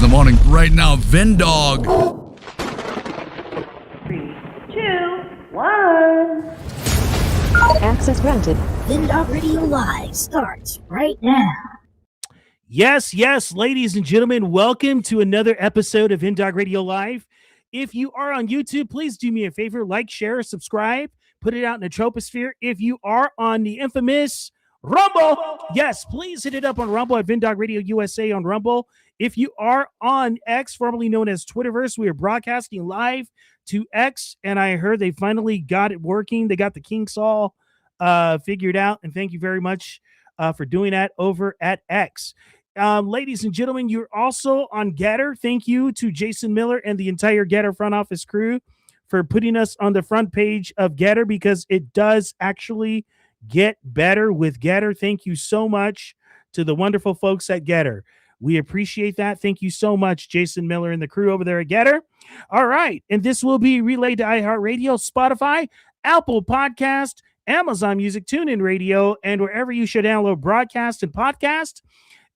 in the morning. Right now, Vendog. 3, 2, 1. Access granted. Vendog Radio Live starts right now. Yes, ladies and gentlemen, welcome to another episode of Vendog Radio Live. If you are on YouTube, please do me a favor, like, share, subscribe, put it out in the troposphere. If you are on the infamous Rumble, yes, please hit it up on Rumble at Vendog Radio USA on Rumble. If you are on X, formerly known as Twitterverse, we are broadcasting live to X, and I heard they finally got it working. They got the King Saul figured out, and thank you very much for doing that over at X. Ladies and gentlemen, you're also on Getter. Thank you to Jason Miller and the entire Getter front office crew for putting us on the front page of Getter, because it does actually get better with Getter. Thank you so much to the wonderful folks at Getter. We appreciate that. Thank you so much, Jason Miller and the crew over there at Getter. All right. And this will be relayed to iHeartRadio, Spotify, Apple Podcast, Amazon Music, TuneIn Radio, and wherever you should download broadcast and podcast.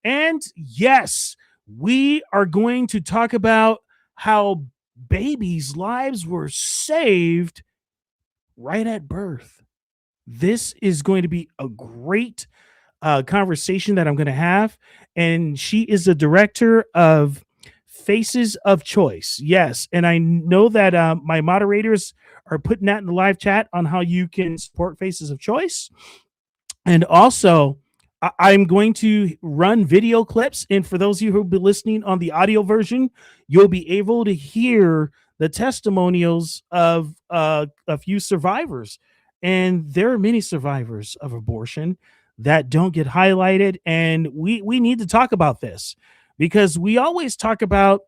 And yes, we are going to talk about how babies' lives were saved right at birth. This is going to be a great conversation that I'm going to have. And she is the director of Faces of Choice. Yes. And I know that my moderators are putting that in the live chat on how you can support Faces of Choice. And also, I'm going to run video clips, and for those of you who will be listening on the audio version, you'll be able to hear the testimonials of a few survivors. And there are many survivors of abortion that don't get highlighted, and we need to talk about this, because we always talk about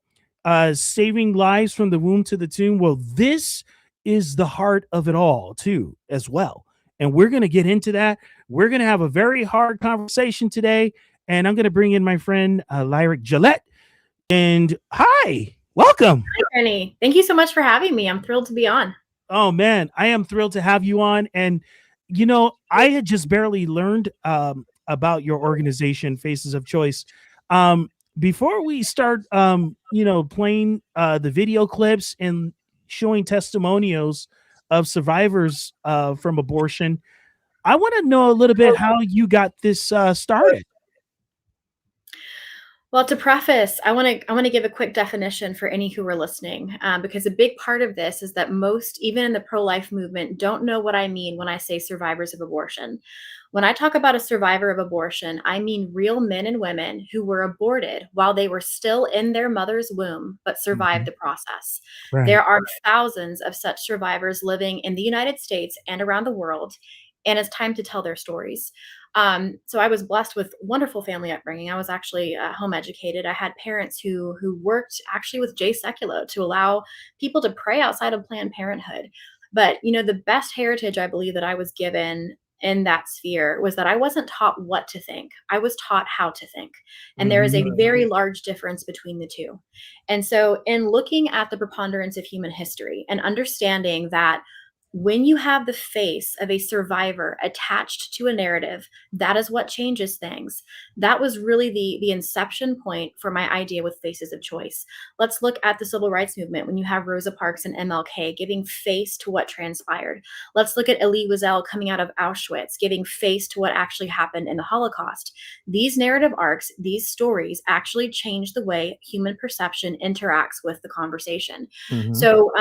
saving lives from the womb to the tomb. Well, this is the heart of it all, too, as well. And we're going to get into that. We're going to have a very hard conversation today. And I'm going to bring in my friend, Lyric Gillett. And hi, welcome. Hi, Ernie. Thank you so much for having me. I'm thrilled to be on. Oh, man, I am thrilled to have you on. And, you know, I had just barely learned about your organization, Faces of Choice. Before we start, playing the video clips and showing testimonials of survivors from abortion, I want to know a little bit how you got this started. Well, to preface, I want to give a quick definition for any who are listening, because a big part of this is that most, even in the pro-life movement, don't know what I mean when I say survivors of abortion. When I talk about a survivor of abortion, I mean real men and women who were aborted while they were still in their mother's womb, but survived the process. Right. There are thousands of such survivors living in the United States and around the world, and it's time to tell their stories. So I was blessed with wonderful family upbringing. I was actually home educated. I had parents who worked actually with Jay Sekulow to allow people to pray outside of Planned Parenthood. But, you know, the best heritage I believe that I was given in that sphere was that I wasn't taught what to think. I was taught how to think. And there is a very large difference between the two. And so in looking at the preponderance of human history and understanding that when you have the face of a survivor attached to a narrative, that is what changes things. That was really the inception point for my idea with Faces of Choice. Let's look at the civil rights movement when you have Rosa Parks and MLK giving face to what transpired. Let's look at Elie Wiesel coming out of Auschwitz, giving face to what actually happened in the Holocaust. These narrative arcs, these stories actually change the way human perception interacts with the conversation. So,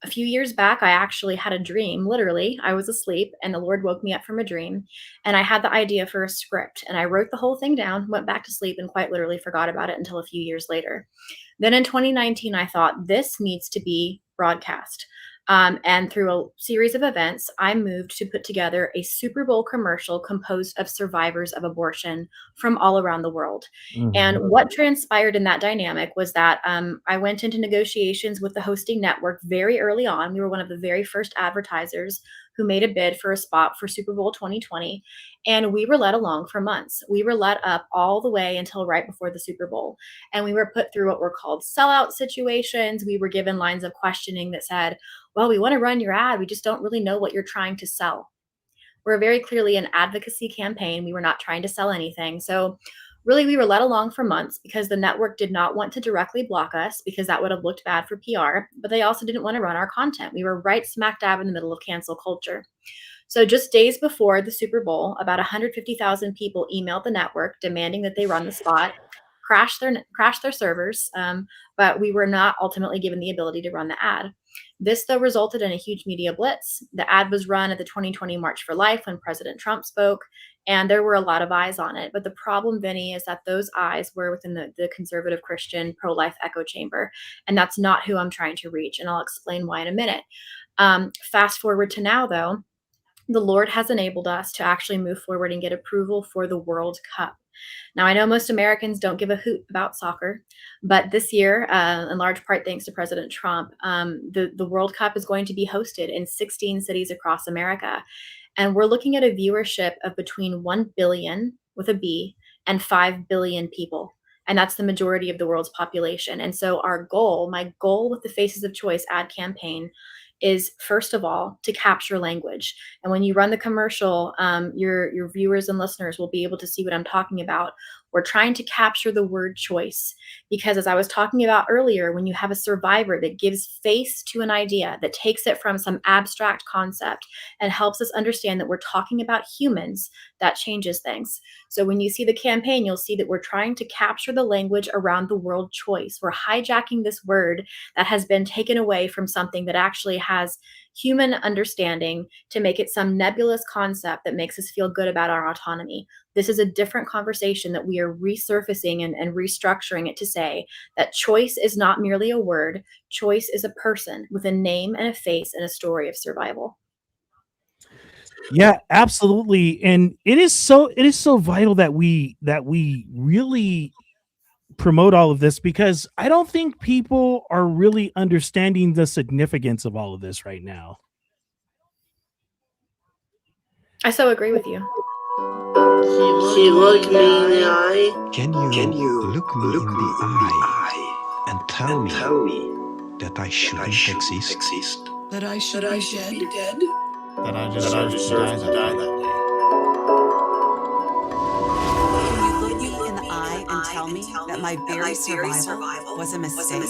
a few years back, I actually had a dream. Literally, I was asleep and the Lord woke me up from a dream, and I had the idea for a script, and I wrote the whole thing down, went back to sleep, and quite literally forgot about it until a few years later. Then in 2019, I thought this needs to be broadcast. And through a series of events, I moved to put together a Super Bowl commercial composed of survivors of abortion from all around the world. And what transpired in that dynamic was that I went into negotiations with the hosting network very early on. We were one of the very first advertisers who made a bid for a spot for Super Bowl 2020. And we were led along for months. We were led up all the way until right before the Super Bowl. And we were put through what were called sellout situations. We were given lines of questioning that said, well, we want to run your ad. We just don't really know what you're trying to sell. We're very clearly an advocacy campaign. We were not trying to sell anything. So Really, we were let along for months because the network did not want to directly block us because that would have looked bad for PR, but they also didn't want to run our content. We were right smack dab in the middle of cancel culture. So just days before the Super Bowl, about 150,000 people emailed the network demanding that they run the spot, crash their servers, but we were not ultimately given the ability to run the ad. This, though, resulted in a huge media blitz. The ad was run at the 2020 March for Life when President Trump spoke, and there were a lot of eyes on it. But the problem, Vinny, is that those eyes were within the conservative Christian pro-life echo chamber, and that's not who I'm trying to reach, and I'll explain why in a minute. Fast forward to now, though, the Lord has enabled us to actually move forward and get approval for the World Cup. Now, I know most Americans don't give a hoot about soccer, but this year, in large part thanks to President Trump, the World Cup is going to be hosted in 16 cities across America. And we're looking at a viewership of between 1 billion with a B and 5 billion people. And that's the majority of the world's population. And so my goal with the Faces of Choice ad campaign is, first of all, to capture language. And when you run the commercial, your viewers and listeners will be able to see what I'm talking about. We're trying to capture the word choice because, as I was talking about earlier, when you have a survivor that gives face to an idea, that takes it from some abstract concept and helps us understand that we're talking about humans, that changes things. So when you see the campaign, you'll see that we're trying to capture the language around the word choice. We're hijacking this word that has been taken away from something that actually has human understanding to make it some nebulous concept that makes us feel good about our autonomy. This is a different conversation that we are resurfacing and restructuring it to say that choice is not merely a word. Choice is a person with a name and a face and a story of survival. Yeah, absolutely. And it is so vital that we really promote all of this, because I don't think people are really understanding the significance of all of this right now. I so agree with you. He looked me in the eye. Can you look me in the eye and tell me that I shouldn't exist? That I should be dead? That I deserve to die that day. Can you look me in the eye and tell me that my very survival was a mistake?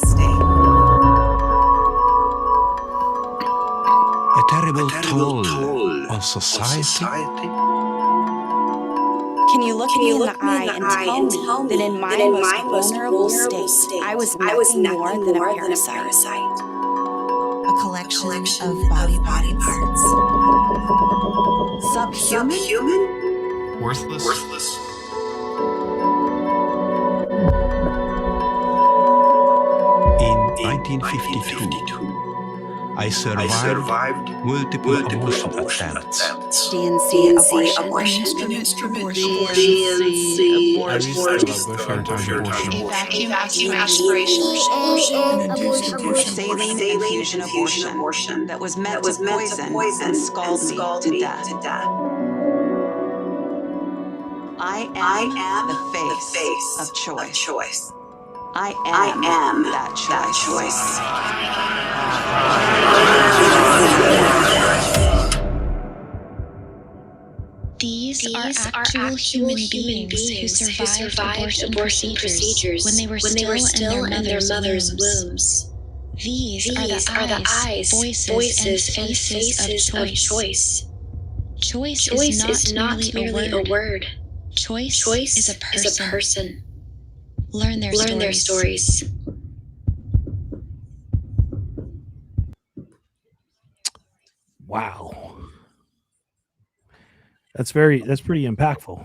A terrible toll on society? Can you look me in the eye and tell me that in my most vulnerable state, I was nothing more than a parasite? A collection of body parts. Subhuman? Worthless. In 1952, I survived multiple abortion attempts. DNC abortion. Abortion. Vacuum aspiration. Saline infusion abortion that was meant to poison and scald me to death. I am the face of choice. I am that choice. These are actual human beings who survived abortion procedures when they were still in their mother's wombs. These are the eyes, voices, and faces of choice. Choice is not merely a word. Choice is a person. Learn their stories. Wow. That's pretty impactful.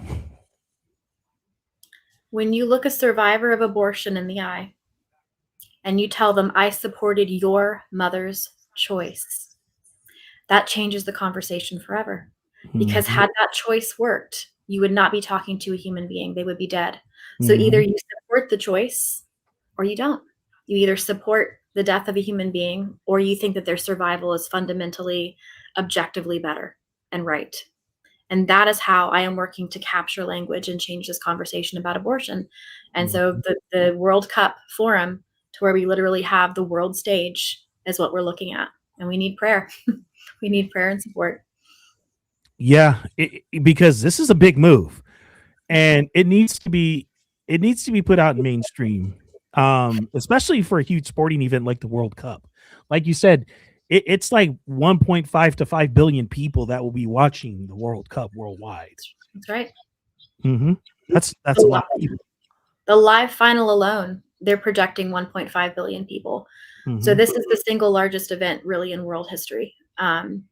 When you look a survivor of abortion in the eye and you tell them, I supported your mother's choice, that changes the conversation forever. Because had that choice worked, you would not be talking to a human being. They would be dead. So either you support the choice or you don't. You either support the death of a human being or you think that their survival is fundamentally, objectively better and right. And that is how I am working to capture language and change this conversation about abortion. And so the World Cup forum, to where we literally have the world stage, is what we're looking at. And we need prayer. We need prayer and support. Yeah, because this is a big move, and it needs to be it needs to be put out in mainstream, especially for a huge sporting event like the World Cup. Like you said, it's like 1.5 to 5 billion people that will be watching the World Cup worldwide. That's right. Mm-hmm. That's a lot of people. The live final alone, they're projecting 1.5 billion people. Mm-hmm. So this is the single largest event really in world history. And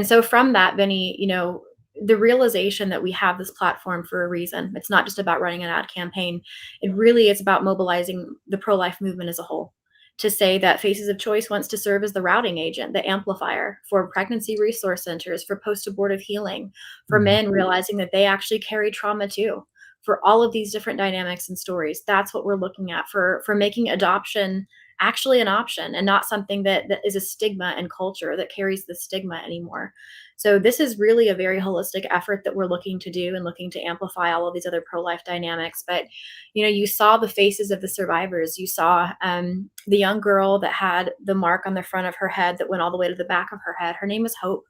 so from that, Vinny, you know, the realization that we have this platform for a reason. It's not just about running an ad campaign. It really is about mobilizing the pro-life movement as a whole to say that Faces of Choice wants to serve as the routing agent, the amplifier for pregnancy resource centers, for post-abortive healing, for men realizing that they actually carry trauma too, for all of these different dynamics and stories. That's what we're looking at for making adoption actually an option and not something that is a stigma and culture that carries the stigma anymore. So this is really a very holistic effort that we're looking to do and looking to amplify all of these other pro-life dynamics. But, you know, you saw the faces of the survivors. You saw the young girl that had the mark on the front of her head that went all the way to the back of her head. Her name is Hope.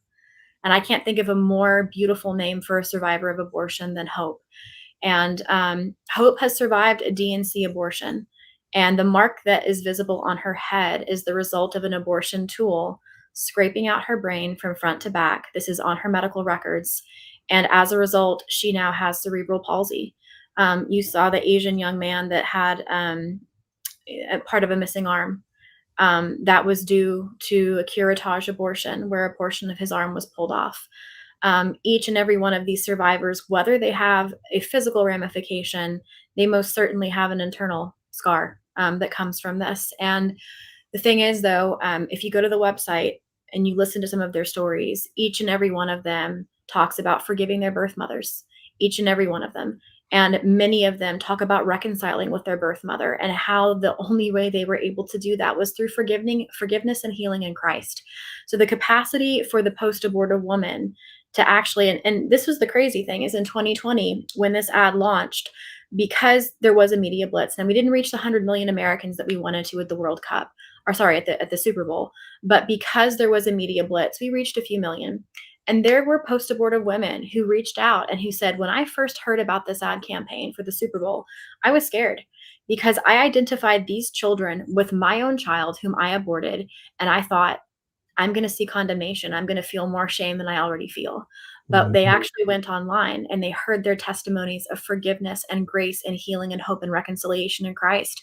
And I can't think of a more beautiful name for a survivor of abortion than Hope. And Hope has survived a DNC abortion. And the mark that is visible on her head is the result of an abortion tool scraping out her brain from front to back. This is on her medical records. And as a result, she now has cerebral palsy. You saw the Asian young man that had a part of a missing arm. That was due to a curettage abortion where a portion of his arm was pulled off. Each and every one of these survivors, whether they have a physical ramification, they most certainly have an internal scar that comes from this. And the thing is, though, if you go to the website and you listen to some of their stories, each and every one of them talks about forgiving their birth mothers, each and every one of them. And many of them talk about reconciling with their birth mother and how the only way they were able to do that was through forgiveness and healing in Christ. So the capacity for the post-abortive woman to actually, and this was the crazy thing, is in 2020, when this ad launched, because there was a media blitz and we didn't reach the 100 million Americans that we wanted to at the World Cup, or sorry, at the Super Bowl, but because there was a media blitz, we reached a few million. And there were post-abortive women who reached out and who said, when I first heard about this ad campaign for the Super Bowl, I was scared because I identified these children with my own child whom I aborted. And I thought, I'm going to see condemnation. I'm going to feel more shame than I already feel. But they actually went online and they heard their testimonies of forgiveness and grace and healing and hope and reconciliation in Christ.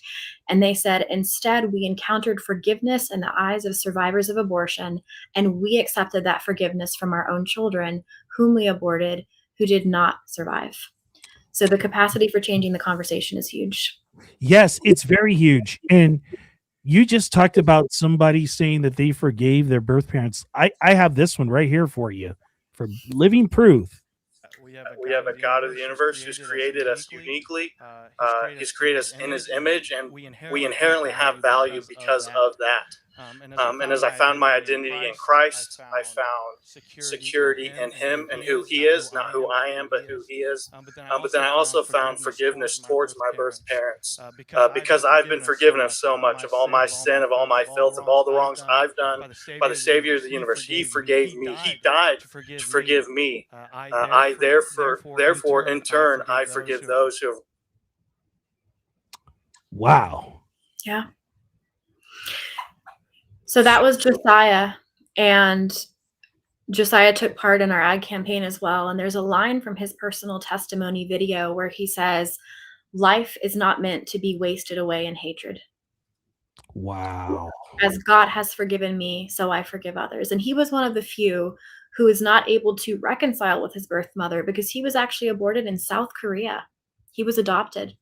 And they said, instead, we encountered forgiveness in the eyes of survivors of abortion, and we accepted that forgiveness from our own children, whom we aborted, who did not survive. So the capacity for changing the conversation is huge. Yes, it's very huge. And you just talked about somebody saying that they forgave their birth parents. I have this one right here for you. For living proof. We have a God of the universe who's created us uniquely. He's created us in his image, and we inherently have value because of that. And as I found my identity in Christ, I found security in him and who he is, not who I am, but who he is. But then I also found forgiveness towards my birth parents because I've been forgiven of so much, of all my sin, of all my filth, of all the wrongs I've done by the Savior of the universe. He forgave me. He died to forgive me. I therefore, in turn, I forgive those who have. Wow. Yeah. So that was Josiah, and Josiah took part in our ad campaign as well. And there's a line from his personal testimony video where he says, life is not meant to be wasted away in hatred. Wow. As God has forgiven me, so I forgive others. And he was one of the few who is not able to reconcile with his birth mother because he was actually aborted in South Korea. He was adopted.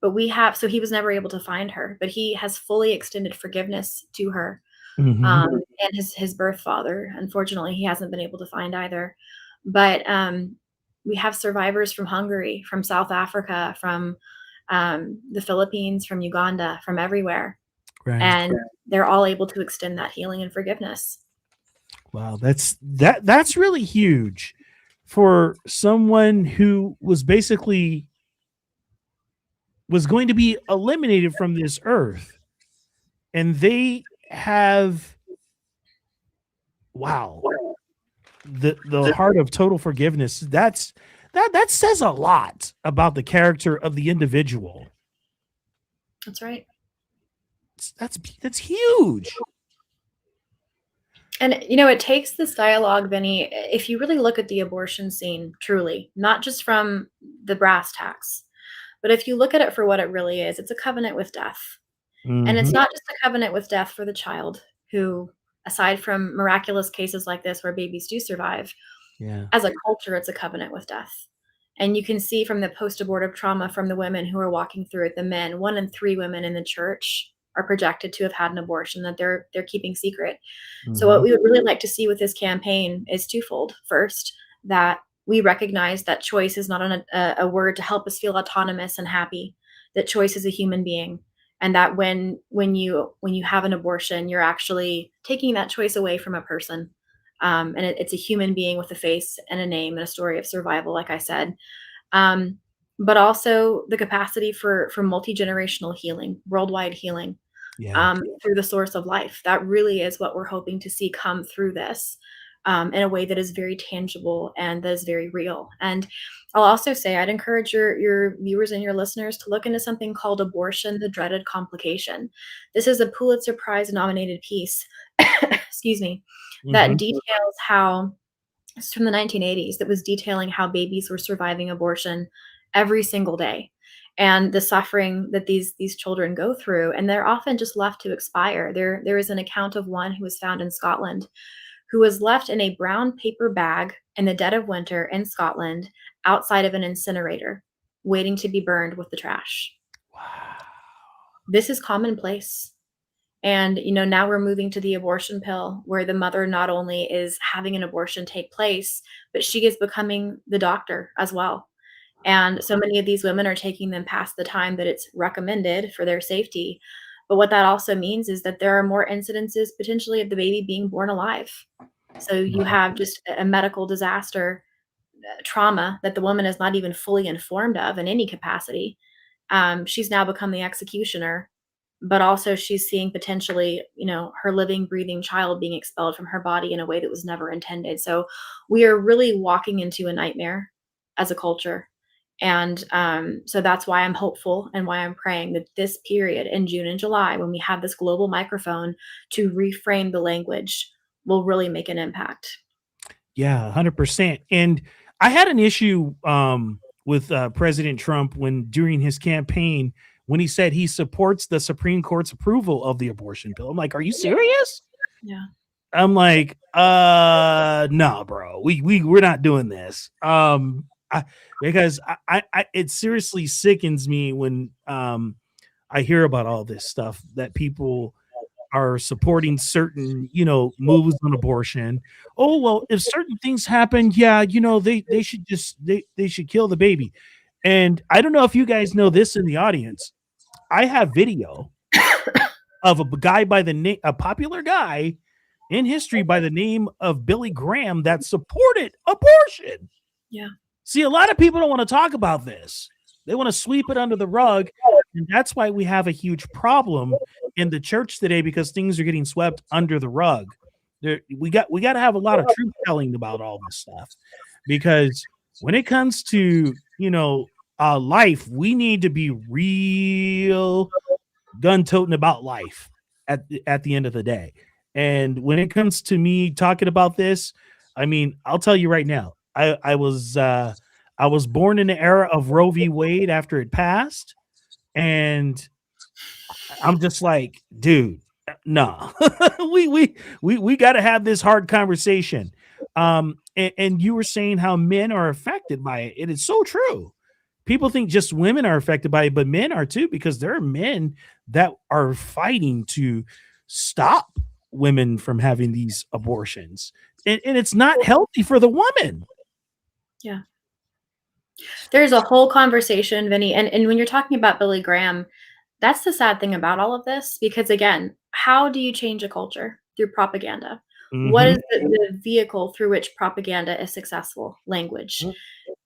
But so he was never able to find her, but he has fully extended forgiveness to her. And his birth father. Unfortunately, he hasn't been able to find either. But we have survivors from Hungary, from South Africa, from the Philippines, from Uganda, from everywhere. Right. And they're all able to extend that healing and forgiveness. Wow, that's really huge for someone who was basically going to be eliminated from this earth, and they have the heart of total forgiveness. That's that says a lot about the character of the individual. That's right. That's huge. And it takes this dialogue, Vinny, if you really look at the abortion scene truly, not just from the brass tacks, but if you look at it for what it really is, it's a covenant with death. And it's not just a covenant with death for the child who, aside from miraculous cases like this where babies do survive, as a culture, it's a covenant with death. And you can see from the post-abortive trauma from the women who are walking through it, the men, 1 in 3 women in the church are projected to have had an abortion that they're keeping secret. So what we would really like to see with this campaign is twofold. First, that we recognize that choice is not a word to help us feel autonomous and happy, that choice is a human being. And that when you have an abortion, you're actually taking that choice away from a person. And it's a human being with a face and a name and a story of survival, like I said. But also the capacity for multi-generational healing, worldwide healing, through the source of life. That really is what we're hoping to see come through this in a way that is very tangible and that is very real. And I'll also say I'd encourage your viewers and your listeners to look into something called Abortion, the Dreaded Complication. This is a Pulitzer Prize nominated piece, excuse me, that details how, it's from the 1980s, that was detailing how babies were surviving abortion every single day and the suffering that these children go through. And they're often just left to expire. There is an account of one who was found in Scotland who was left in a brown paper bag in the dead of winter in Scotland outside of an incinerator, waiting to be burned with the trash. Wow. This is commonplace. And, now we're moving to the abortion pill, where the mother not only is having an abortion take place, but she is becoming the doctor as well. And so many of these women are taking them past the time that it's recommended for their safety. But what that also means is that there are more incidences potentially of the baby being born alive. So you have just a medical disaster, trauma that the woman is not even fully informed of in any capacity. She's now become the executioner, but also she's seeing potentially, her living, breathing child being expelled from her body in a way that was never intended. So we are really walking into a nightmare as a culture. And so that's why I'm hopeful and why I'm praying that this period in June and July, when we have this global microphone to reframe the language, will really make an impact. Yeah, 100%. And I had an issue with President Trump during his campaign, when he said he supports the Supreme Court's approval of the abortion bill. I'm like, are you serious? Yeah. I'm like, no, bro, we're not doing this. Because it seriously sickens me when I hear about all this stuff that people are supporting certain, moves on abortion. Oh, well, if certain things happen, they should just, they should kill the baby. And I don't know if you guys know this in the audience. I have video of a guy by the name, a popular guy in history by the name of Billy Graham that supported abortion. Yeah. See, a lot of people don't want to talk about this. They want to sweep it under the rug. And that's why we have a huge problem in the church today, because things are getting swept under the rug. We got to have a lot of truth telling about all this stuff, because when it comes to, life, we need to be real gun-toting about life at the end of the day. And when it comes to me talking about this, I mean, I'll tell you right now, I was born in the era of Roe v. Wade after it passed, and I'm just like, dude, no, we got to have this hard conversation. And you were saying how men are affected by it. It is so true. People think just women are affected by it, but men are too, because there are men that are fighting to stop women from having these abortions, and it's not healthy for the woman. Yeah. There's a whole conversation, Vinny. And when you're talking about Billy Graham, that's the sad thing about all of this, because again, how do you change a culture? Through propaganda. What is the vehicle through which propaganda is successful? Language.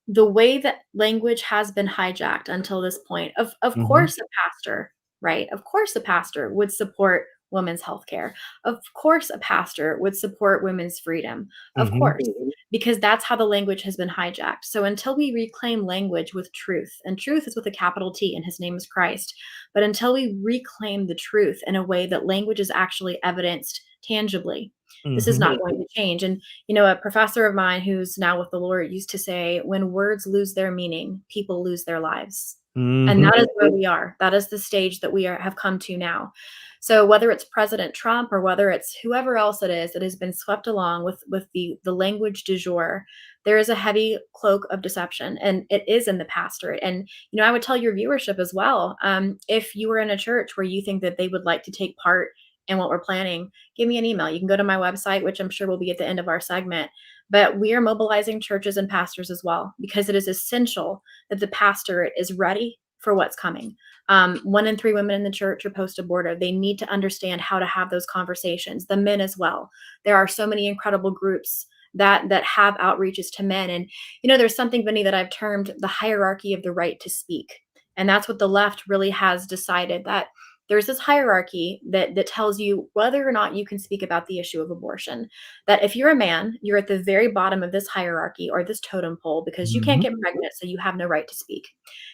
The way that language has been hijacked until this point, of course, a pastor, right? Of course, a pastor would support women's health care. Of course, a pastor would support women's freedom. Of Mhm. course, because that's how the language has been hijacked. So until we reclaim language with truth, and truth is with a capital T, and his name is Christ, but until we reclaim the truth in a way that language is actually evidenced tangibly, this is Mhm. not going to change. And, you know, a professor of mine who's now with the Lord used to say, when words lose their meaning, people lose their lives. And Mhm. that is where we are. That is the stage that have come to now. So whether it's President Trump or whether it's whoever else it is that has been swept along with the language du jour, there is a heavy cloak of deception, and it is in the pastorate. And you know, I would tell your viewership as well, if you were in a church where you think that they would like to take part in what we're planning, give me an email. You can go to my website, which I'm sure will be at the end of our segment. But we are mobilizing churches and pastors as well, because it is essential that the pastorate is ready for what's coming. 1 in 3 women in the church are post-abortive. They need to understand how to have those conversations. The men as well. There are so many incredible groups that have outreaches to men. And you know, there's something, Vinny, that I've termed the hierarchy of the right to speak. And that's what the left really has decided, that there's this hierarchy that tells you whether or not you can speak about the issue of abortion. That if you're a man, you're at the very bottom of this hierarchy or this totem pole because you can't Mhm. get pregnant, so you have no right to speak.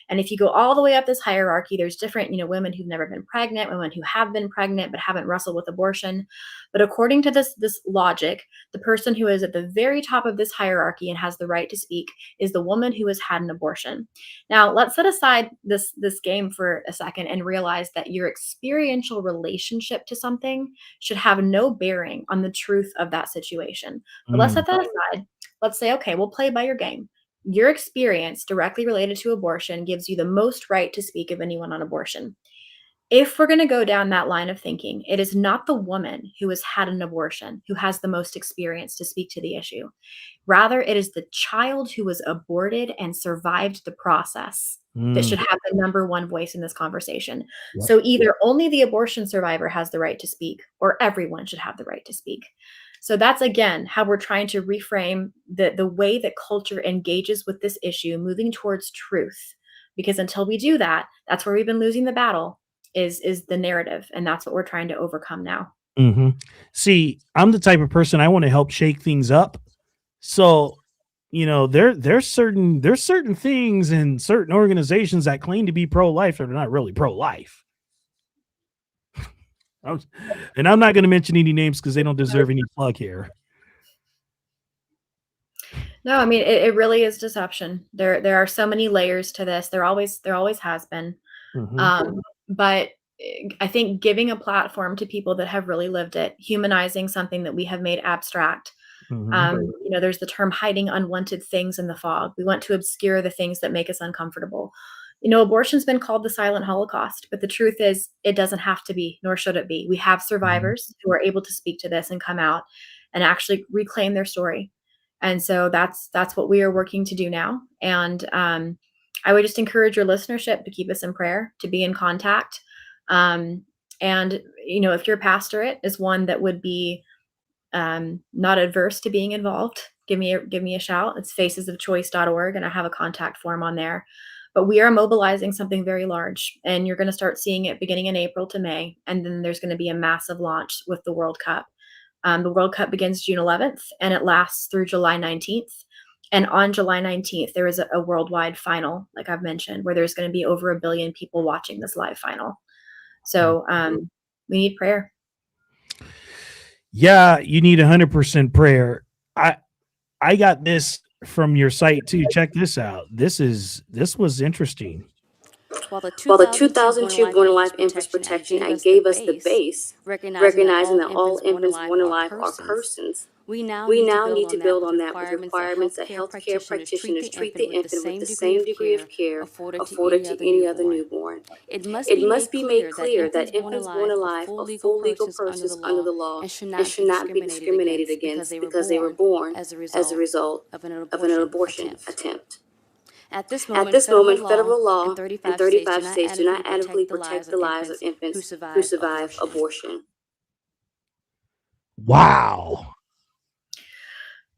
And if you go all the way up this hierarchy, there's different, you know, women who've never been pregnant, women who have been pregnant but haven't wrestled with abortion. But according to this logic, the person who is at the very top of this hierarchy and has the right to speak is the woman who has had an abortion. Now, let's set aside this game for a second and realize that your experiential relationship to something should have no bearing on the truth of that situation. But let's Mm. set that aside. Let's say, okay, we'll play by your game. Your experience directly related to abortion gives you the most right to speak of anyone on abortion. If we're going to go down that line of thinking, it is not the woman who has had an abortion who has the most experience to speak to the issue. Rather, it is the child who was aborted and survived the process that Mm. should have the number one voice in this conversation. Yep. So either only the abortion survivor has the right to speak, or everyone should have the right to speak. So that's, again, how we're trying to reframe the way that culture engages with this issue, moving towards truth. Because until we do that, that's where we've been losing the battle, is the narrative. And that's what we're trying to overcome now. Mhm. See, I'm the type of person, I wanna help shake things up. So, you know, there's certain things in certain organizations that claim to be pro-life that are not really pro-life. And I'm not gonna mention any names because they don't deserve any plug here. No, I mean, it really is deception. There are so many layers to this. There always has been. Mhm. But I think giving a platform to people that have really lived it, humanizing something that we have made abstract. Mhm. You know, there's the term hiding unwanted things in the fog. We want to obscure the things that make us uncomfortable. You know, abortion's been called the silent Holocaust, but the truth is it doesn't have to be, nor should it be. We have Mhm. survivors who are able to speak to this and come out and actually reclaim their story. And so that's what we are working to do now. And I would just encourage your listenership to keep us in prayer, to be in contact. Um, and you know, if your pastorate is one that would be not adverse to being involved, give me a shout. It's facesofchoice.org, and I have a contact form on there. But we are mobilizing something very large, and you're going to start seeing it beginning in April to May, and then there's going to be a massive launch with the World Cup. The World Cup begins June 11th, and it lasts through July 19th. And on July 19th, there is a worldwide final, like I've mentioned, where there's going to be over 1 billion people watching this live final. So we need prayer. Yeah, you need 100% prayer. I got this from your site too. Check this out. This was interesting. While the 2002 Born Alive Infants Protection Act gave us the base, recognizing that all infants born alive are persons, we now need to build on that with requirements that healthcare practitioners treat the infant with the same degree of care afforded to any other newborn. It must be made clear that infants born alive are full legal persons under the law and should not be discriminated against because they were born as a result of an abortion attempt. At this moment, federal law in 35 states do not adequately protect the lives of infants who survive abortion. Wow.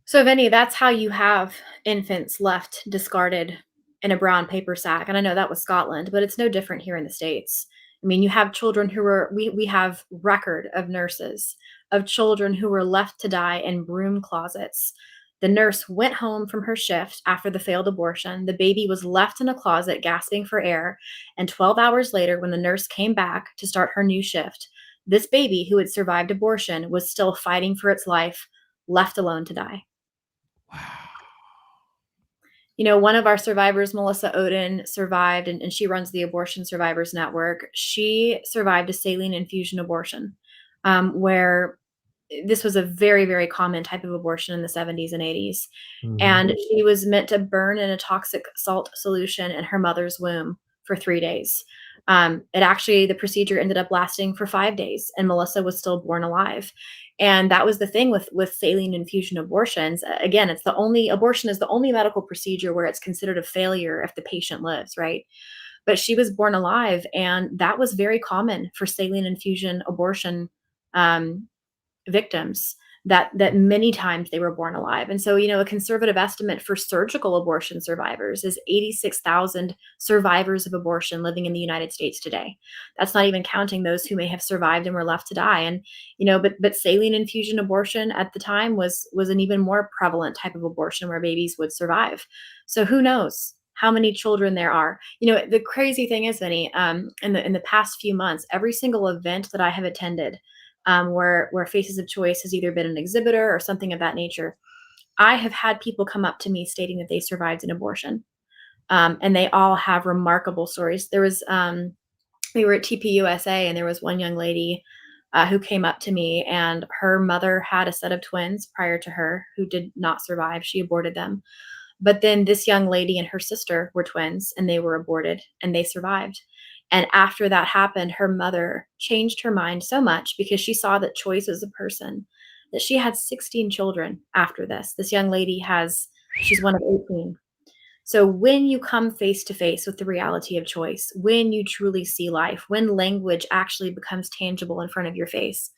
So, Vinny, that's how you have infants left discarded in a brown paper sack. And I know that was Scotland, but it's no different here in the States. I I mean, you have children who were, we have record of nurses, of children who were left to die in broom closets. The nurse went home from her shift after the failed abortion. The baby was left in a closet gasping for air. And 12 hours later, when the nurse came back to start her new shift, this baby who had survived abortion was still fighting for its life, left alone to die. You know, one of our survivors, Melissa Oden, survived, and she runs the Abortion Survivors Network. She survived a saline infusion abortion, where this was a very, very common type of abortion in the 70s and 80s. And she was meant to burn in a toxic salt solution in her mother's womb for 3 days. The procedure ended up lasting for 5 days, and Melissa was still born alive. And that was the thing with saline infusion abortions. Again, abortion is the only medical procedure where it's considered a failure if the patient lives, right? But she was born alive, and that was very common for saline infusion abortion victims, that many times they were born alive. And so, a conservative estimate for surgical abortion survivors is 86,000 survivors of abortion living in the United States today. That's not even counting those who may have survived and were left to die. And, but saline infusion abortion at the time was an even more prevalent type of abortion where babies would survive. So who knows how many children there are. The crazy thing is, Vinny, in the past few months, every single event that I have attended, where Faces of Choice has either been an exhibitor or something of that nature, I have had people come up to me stating that they survived an abortion. And they all have remarkable stories. There was, we were at TPUSA, and there was one young lady who came up to me, and her mother had a set of twins prior to her who did not survive. She aborted them. But then this young lady and her sister were twins, and they were aborted, and they survived. And after that happened, her mother changed her mind so much because she saw that Choice was a person, that she had 16 children after this. This young lady she's one of 18. So when you come face to face with the reality of choice, when you truly see life, when language actually becomes tangible in front of your face,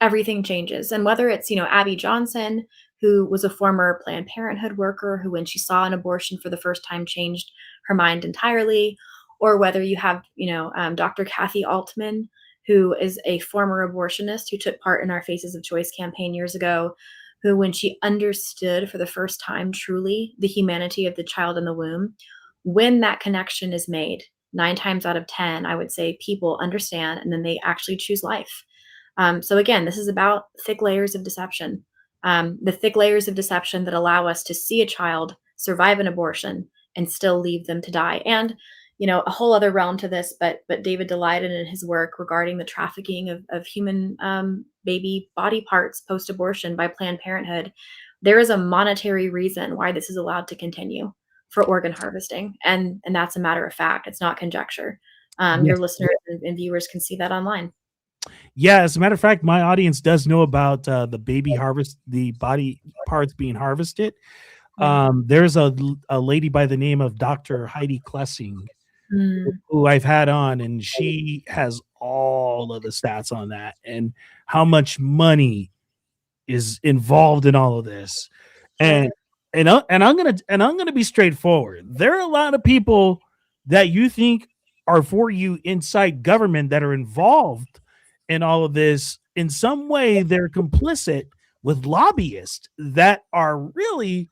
everything changes. And whether it's, Abby Johnson, who was a former Planned Parenthood worker, who when she saw an abortion for the first time changed her mind entirely, or whether you have, Dr. Kathy Altman, who is a former abortionist who took part in our Faces of Choice campaign years ago, who when she understood for the first time truly the humanity of the child in the womb, when that connection is made, 9 times out of 10, I would say people understand, and then they actually choose life. So again, this is about thick layers of deception, the thick layers of deception that allow us to see a child survive an abortion and still leave them to die. And a whole other realm to this, but David Daleiden in his work regarding the trafficking of human baby body parts post-abortion by Planned Parenthood, there is a monetary reason why this is allowed to continue for organ harvesting. And that's a matter of fact. It's not conjecture. Your listeners and viewers can see that online. Yeah, as a matter of fact, my audience does know about the baby harvest, the body parts being harvested. There's a lady by the name of Dr. Heidi Klessing, who I've had on, and she has all of the stats on that and how much money is involved in all of this. And I'm gonna be straightforward. There are a lot of people that you think are for you inside government that are involved in all of this. In some way, they're complicit with lobbyists that are really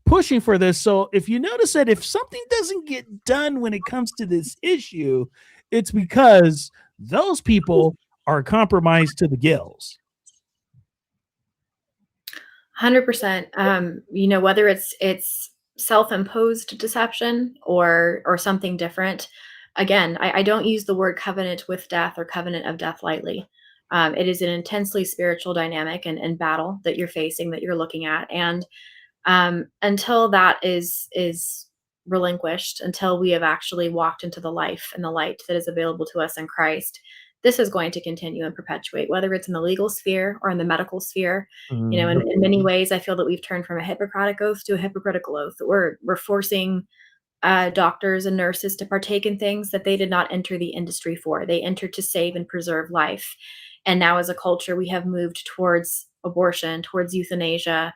pushing for this. So if you notice that if something doesn't get done when it comes to this issue, it's because those people are compromised to the gills. 100%. Whether it's self-imposed deception or something different. Again, I don't use the word covenant with death or covenant of death lightly. It is an intensely spiritual dynamic and battle that you're facing, that you're looking at. And until that is relinquished, until we have actually walked into the life and the light that is available to us in Christ, this is going to continue and perpetuate, whether it's in the legal sphere or in the medical sphere. In many ways, I feel that we've turned from a Hippocratic oath to a hypocritical oath. We're forcing doctors and nurses to partake in things that they did not enter the industry for. They entered to save and preserve life. And now as a culture, we have moved towards abortion, towards euthanasia,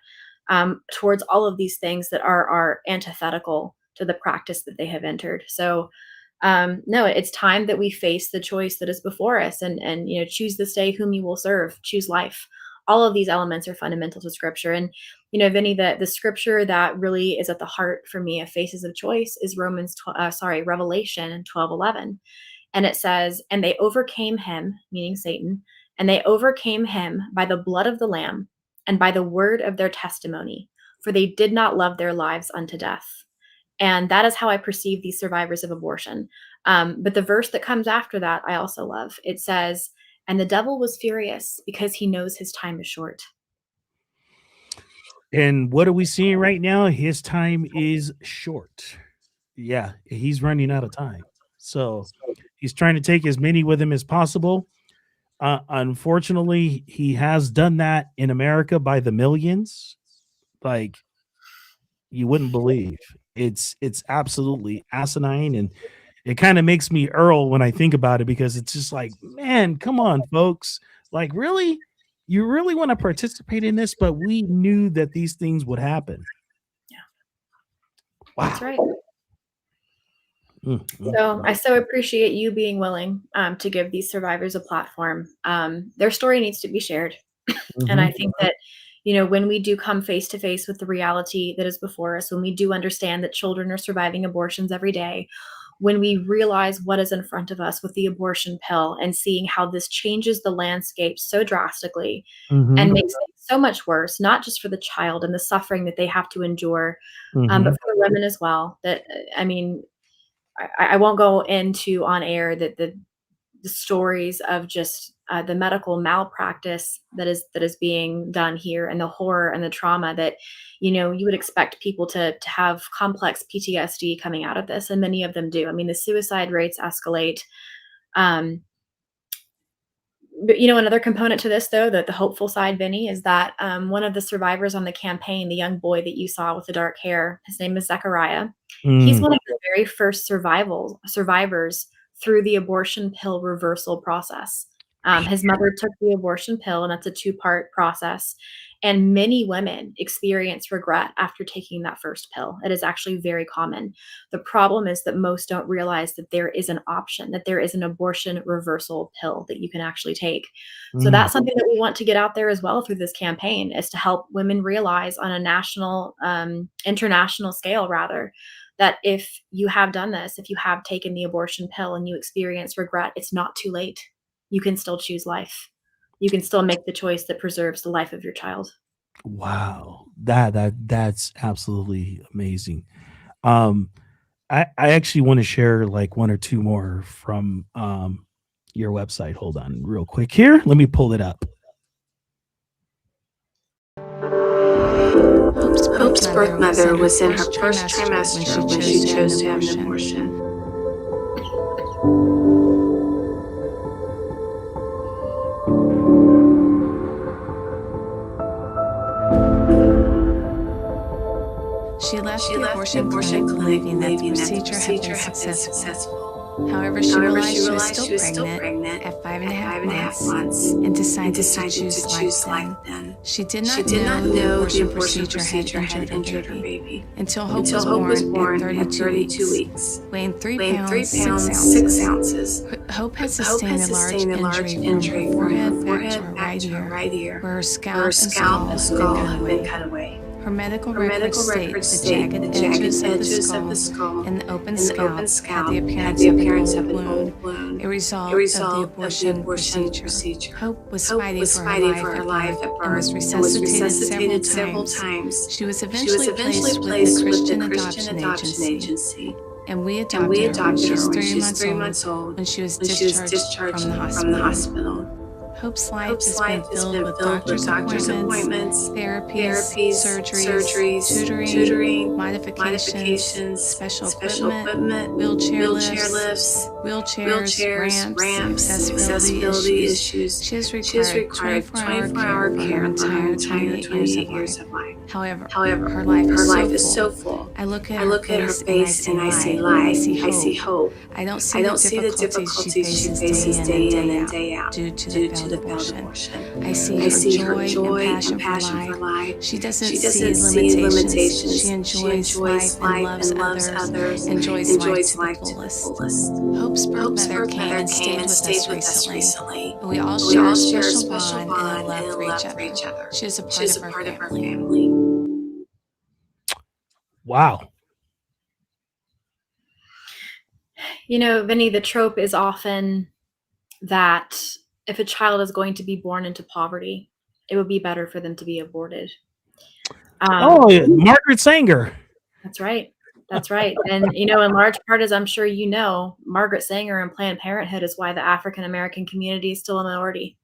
towards all of these things that are antithetical to the practice that they have entered. So No, it's time that we face the choice that is before us, and choose this day whom you will serve, choose life. All of these elements are fundamental to scripture. And Vinny, the scripture that really is at the heart for me of faces of choice is Revelation 12:11. And it says, and they overcame him, meaning Satan, and they overcame him by the blood of the Lamb and by the word of their testimony, for they did not love their lives unto death. And that is how I perceive these survivors of abortion. But the verse that comes after that, I also love. It says, and the devil was furious because he knows his time is short. And what are we seeing right now? His time is short. Yeah, he's running out of time. So he's trying to take as many with him as possible. Unfortunately, he has done that in America by the millions. Like, you wouldn't believe. It's absolutely asinine, and it kind of makes me Earl when I think about it, because it's just like, man, come on, folks. Like, really? You really want to participate in this? But we knew that these things would happen. Yeah. Wow. That's right. So I so appreciate you being willing to give these survivors a platform. Their story needs to be shared. And I think that, when we do come face to face with the reality that is before us, when we do understand that children are surviving abortions every day, when we realize what is in front of us with the abortion pill and seeing how this changes the landscape so drastically and makes it so much worse, not just for the child and the suffering that they have to endure, but for the women as well. That, I mean, I won't go into on air that the stories of just the medical malpractice that is being done here, and the horror and the trauma that you would expect people to have complex PTSD coming out of this, and many of them do. I mean, the suicide rates escalate. But another component to this, though, that the hopeful side, Vinny, is that one of the survivors on the campaign, the young boy that you saw with the dark hair, his name is Zechariah. He's one of the very first survivors through the abortion pill reversal process. His mother took the abortion pill, and that's a 2-part process. And many women experience regret after taking that first pill. It is actually very common. The problem is that most don't realize that there is an option, that there is an abortion reversal pill that you can actually take. So that's something that we want to get out there as well through this campaign, is to help women realize on a national, international scale rather, that if you have done this, if you have taken the abortion pill and you experience regret, it's not too late. You can still choose life. You can still make the choice that preserves the life of your child. Wow. That's absolutely amazing. I actually want to share like one or two more from your website. Hold on real quick here. Let me pull it up. Hope's birth mother was in her first trimester when she chose to have an abortion. She left the abortion clinic believing that the procedure had been successful. However, she realized she was still pregnant at 5.5 months and decided to choose life then. She did not know the abortion procedure had injured her baby until Hope was born at 32 weeks, weighing 3 pounds 6 ounces. Hope had sustained a large injury from her forehead back to her right ear, where her scalp and skull had been cut away. Her medical records state the jagged edges of the skull and the open scalp had the appearance of an old wound, a result of the abortion procedure. Hope was fighting for her life at birth and was resuscitated several times. She was eventually placed with the Christian Adoption Agency, and we adopted her when she was 3 months old when she was discharged from the hospital. Hope's life has been filled with doctor's appointments, therapies, surgeries, tutoring, modifications, special equipment, wheelchair lifts, ramps, accessibility issues. She has required 24-hour care her entire 28 years of life. However, her life is so full. I look at her face and I see light. I see hope. I don't see the difficulties she faces day in and day out due to the failed abortion. I see her joy and passion for life. She doesn't see limitations. She enjoys life and loves others, enjoys life to the fullest. Hope's birth mother came and stayed with us recently. And we all share a special bond and a love for each other. She is a part of our family. Wow. You know, Vinny, the trope is often that if a child is going to be born into poverty, it would be better for them to be aborted. Margaret Sanger. That's right. That's right. And, you know, in large part, as I'm sure you know, Margaret Sanger and Planned Parenthood is why the African American community is still a minority.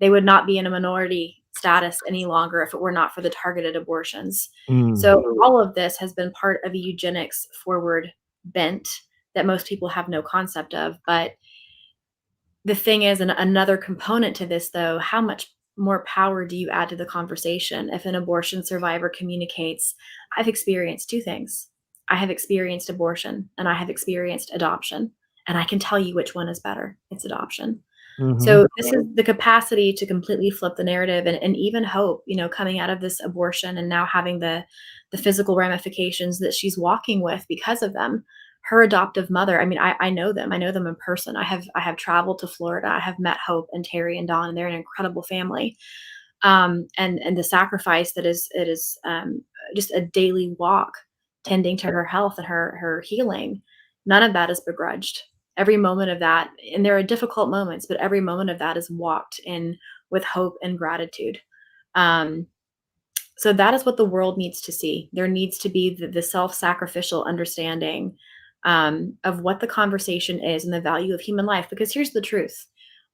They would not be in a minority status any longer if it were not for the targeted abortions. So all of this has been part of a eugenics forward bent that most people have no concept of. But the thing is, and another component to this, though, how much more power do you add to the conversation if an abortion survivor communicates, I've experienced two things. I have experienced abortion and I have experienced adoption, and I can tell you which one is better. It's adoption. So this is the capacity to completely flip the narrative and even hope, you know, coming out of this abortion and now having the physical ramifications that she's walking with because of them. Her adoptive mother, I mean, I know them. I know them in person. I have traveled to Florida. I have met Hope and Terry and Dawn, and they're an incredible family. And the sacrifice that is just a daily walk, tending to her health and her healing. None of that is begrudged. Every moment of that, and there are difficult moments, but every moment of that is walked in with hope and gratitude. So that is what the world needs to see. There needs to be the self-sacrificial understanding of what the conversation is and the value of human life. Because here's the truth.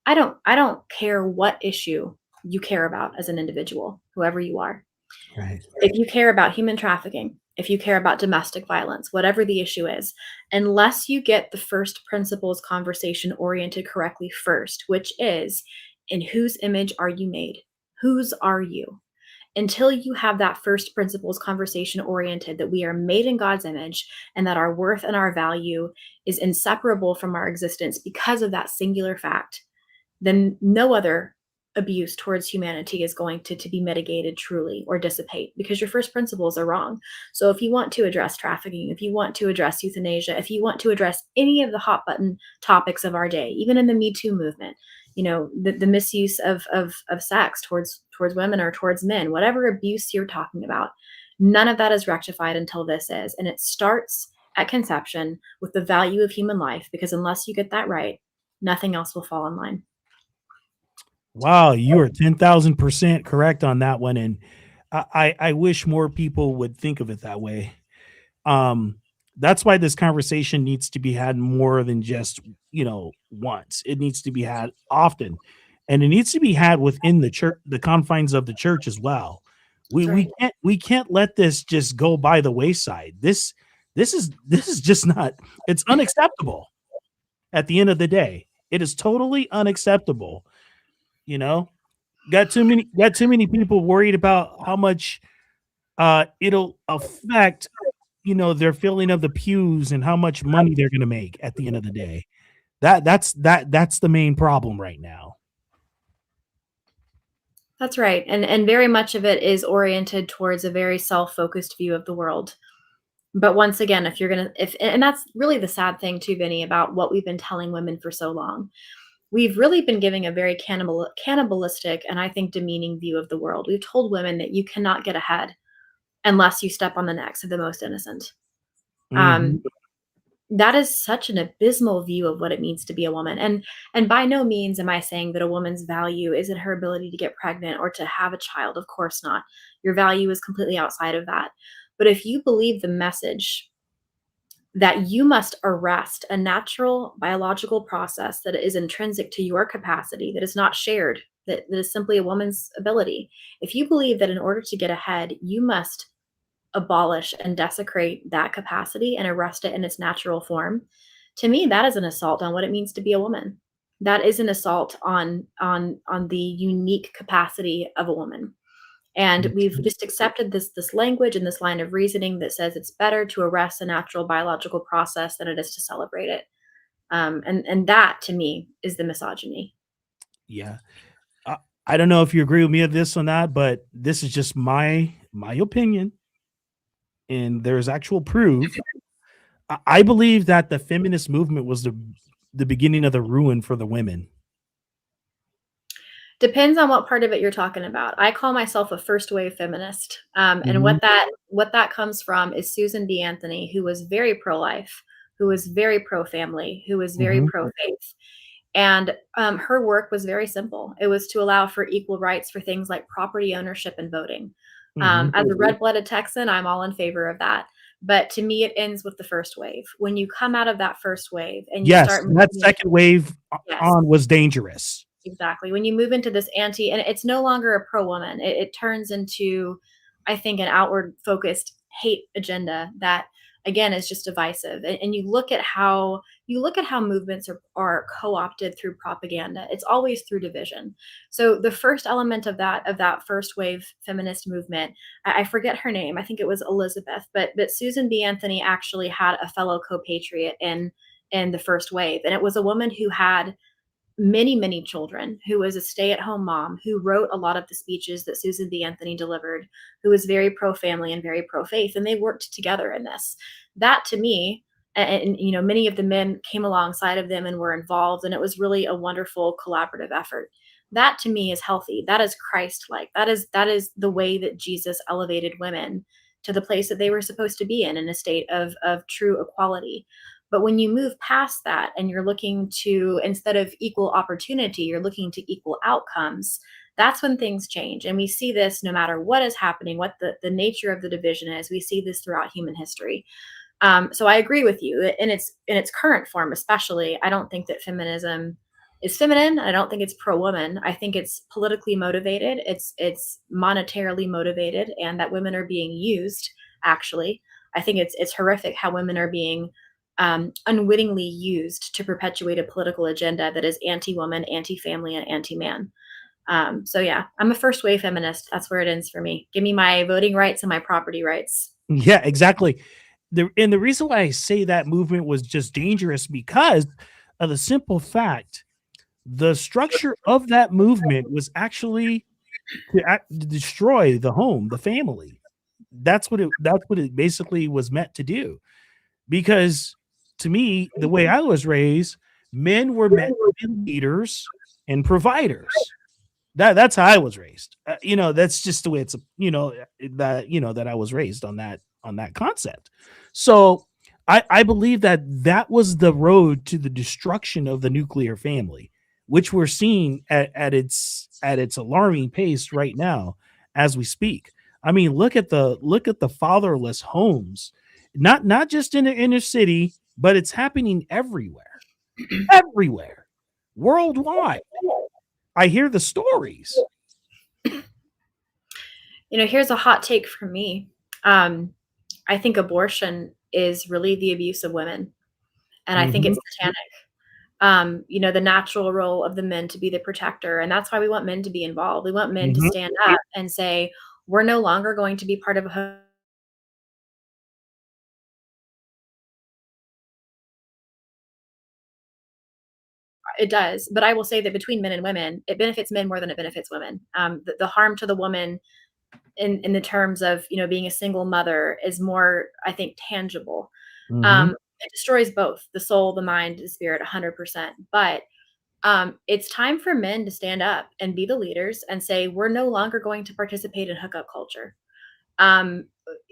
I don't care what issue you care about as an individual, whoever you are. Right. If you care about human trafficking, if you care about domestic violence, whatever the issue is, unless you get the first principles conversation oriented correctly first, which is, in whose image are you made? Whose are you? Until you have that first principles conversation oriented, that we are made in God's image and that our worth and our value is inseparable from our existence because of that singular fact, then no other abuse towards humanity is going to be mitigated truly or dissipate, because your first principles are wrong. So if you want to address trafficking, if you want to address euthanasia, if you want to address any of the hot button topics of our day, even in the Me Too movement, you know, the misuse of sex towards women or towards men, whatever abuse you're talking about, none of that is rectified until this is. And it starts at conception with the value of human life, because unless you get that right, nothing else will fall in line. Wow, you are 10,000% correct on that one. And I wish more people would think of it that way. That's why this conversation needs to be had more than just, you know, once. It needs to be had often, and it needs to be had within the church, the confines of the church as well. We can't let this just go by the wayside. This is just not, it's unacceptable. At the end of the day, it is totally unacceptable. You know, got too many people worried about how much it'll affect, you know, their filling of the pews and how much money they're going to make at the end of the day. That's the main problem right now. That's right. And very much of it is oriented towards a very self-focused view of the world. But once again, if you're going to, and that's really the sad thing too, Vinny, about what we've been telling women for so long. We've really been giving a very cannibalistic and I think demeaning view of the world. We've told women that you cannot get ahead unless you step on the necks of the most innocent. That is such an abysmal view of what it means to be a woman. And by no means am I saying that a woman's value is in her ability to get pregnant or to have a child. Of course not. Your value is completely outside of that. But if you believe the message that you must arrest a natural biological process that is intrinsic to your capacity, that is not shared, that is simply a woman's ability. If you believe that in order to get ahead, you must abolish and desecrate that capacity and arrest it in its natural form, to me, that is an assault on what it means to be a woman. That is an assault on the unique capacity of a woman. And we've just accepted this language and this line of reasoning that says it's better to arrest a natural biological process than it is to celebrate it. And that to me is the misogyny. Yeah. I don't know if you agree with me on this or not, but this is just my opinion, and there's actual proof. I believe that the feminist movement was the beginning of the ruin for the women. Depends on what part of it you're talking about. I call myself a first wave feminist. And Mhm. what that comes from is Susan B. Anthony, who was very pro-life, who was very pro-family, who was very Mhm. pro-faith. And her work was very simple. It was to allow for equal rights for things like property ownership and voting. Mhm. As a red-blooded Texan, I'm all in favor of that. But to me, it ends with the first wave. When you come out of that first wave and you Yes, start that moving, second wave yes, on was dangerous. exactly. When you move into this and it's no longer a pro woman, it turns into, I think, an outward focused hate agenda that again is just divisive. And you look at how movements are co-opted through propaganda. It's always through division. So the first element of that first wave feminist movement, I forget her name. I think it was Elizabeth, but Susan B. Anthony actually had a fellow co-patriot in the first wave, and it was a woman who had many children, who was a stay-at-home mom, who wrote a lot of the speeches that Susan B. Anthony delivered, who was very pro-family and very pro-faith, and they worked together in this. That to me, and you know, many of the men came alongside of them and were involved, and it was really a wonderful collaborative effort. That to me is healthy. That is Christ-like. That is the way that Jesus elevated women to the place that they were supposed to be in a state of true equality. But when you move past that and you're looking to, instead of equal opportunity, you're looking to equal outcomes, that's when things change. And we see this no matter what is happening, what the nature of the division is. We see this throughout human history. So I agree with you in its current form, especially. I don't think that feminism is feminine. I don't think it's pro woman. I think it's politically motivated. It's monetarily motivated, and that women are being used. Actually, I think it's horrific how women are being unwittingly used to perpetuate a political agenda that is anti-woman, anti-family, and anti-man. So yeah, I'm a first wave feminist. That's where it ends for me. Give me my voting rights and my property rights. Yeah, exactly. The reason why I say that movement was just dangerous because of the simple fact the structure of that movement was actually to destroy the home, the family. That's what it basically was meant to do. Because to me, the way I was raised, men were meant to be leaders and providers. That's how I was raised. That's just the way it's that I was raised on that concept. So I believe that was the road to the destruction of the nuclear family, which we're seeing at its alarming pace right now as we speak. I mean, look at the fatherless homes, not just in the inner city, but it's happening everywhere, everywhere, worldwide. I hear the stories. You know, here's a hot take from me. I think abortion is really the abuse of women, and I think Mhm. it's satanic. You know, the natural role of the men to be the protector, and that's why we want men to be involved. We want men to Mhm. stand up and say, "We're no longer going to be part of a." It does, but I will say that between men and women, it benefits men more than it benefits women. The harm to the woman in the terms of, you know, being a single mother is more, I think, tangible. Mhm. It destroys both the soul, the mind, the spirit 100%. But it's time for men to stand up and be the leaders and say, we're no longer going to participate in hookup culture. Um,